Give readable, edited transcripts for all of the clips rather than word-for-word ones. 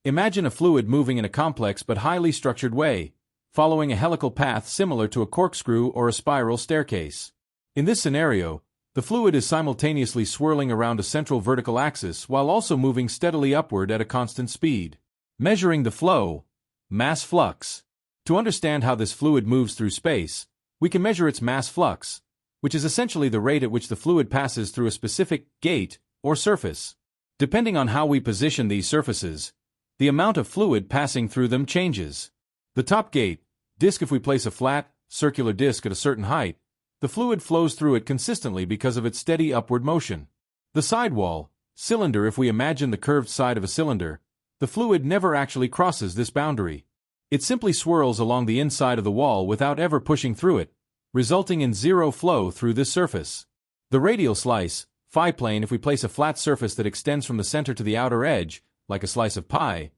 Imagine a fluid moving in a complex but highly structured way, following a helical path similar to a corkscrew or a spiral staircase. In this scenario, the fluid is simultaneously swirling around a central vertical axis while also moving steadily upward at a constant speed. Measuring the flow, mass flux. To understand how this fluid moves through space, we can measure its mass flux, which is essentially the rate at which the fluid passes through a specific gate or surface. Depending on how we position these surfaces, the amount of fluid passing through them changes. The top gate, disc, if we place a flat, circular disc at a certain height, the fluid flows through it consistently because of its steady upward motion. The sidewall, cylinder, if we imagine the curved side of a cylinder, the fluid never actually crosses this boundary. It simply swirls along the inside of the wall without ever pushing through it, resulting in zero flow through this surface. The radial slice, phi plane, if we place a flat surface that extends from the center to the outer edge, like a slice of pie,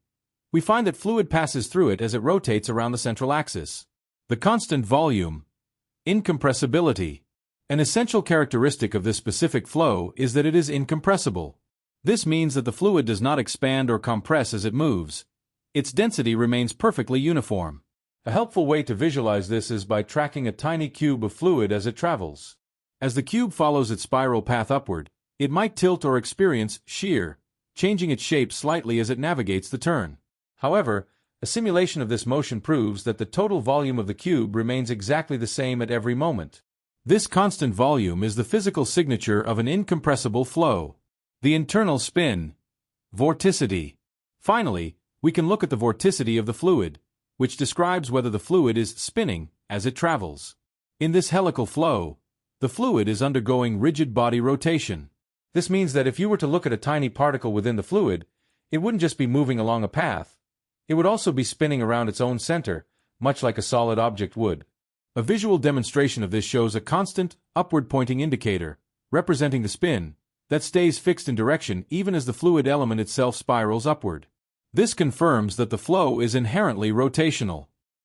we find that fluid passes through it as it rotates around the central axis. The constant volume. Incompressibility. An essential characteristic of this specific flow is that it is incompressible. This means that the fluid does not expand or compress as it moves. Its density remains perfectly uniform. A helpful way to visualize this is by tracking a tiny cube of fluid as it travels. As the cube follows its spiral path upward, it might tilt or experience shear, changing its shape slightly as it navigates the turn. However, a simulation of this motion proves that the total volume of the cube remains exactly the same at every moment. This constant volume is the physical signature of an incompressible flow. The internal spin. Vorticity. Finally, we can look at the vorticity of the fluid, which describes whether the fluid is spinning as it travels. In this helical flow, the fluid is undergoing rigid body rotation. This means that if you were to look at a tiny particle within the fluid, it wouldn't just be moving along a path. It would also be spinning around its own center, much like a solid object would. A visual demonstration of this shows a constant, upward-pointing indicator, representing the spin, that stays fixed in direction even as the fluid element itself spirals upward. This confirms that the flow is inherently rotational.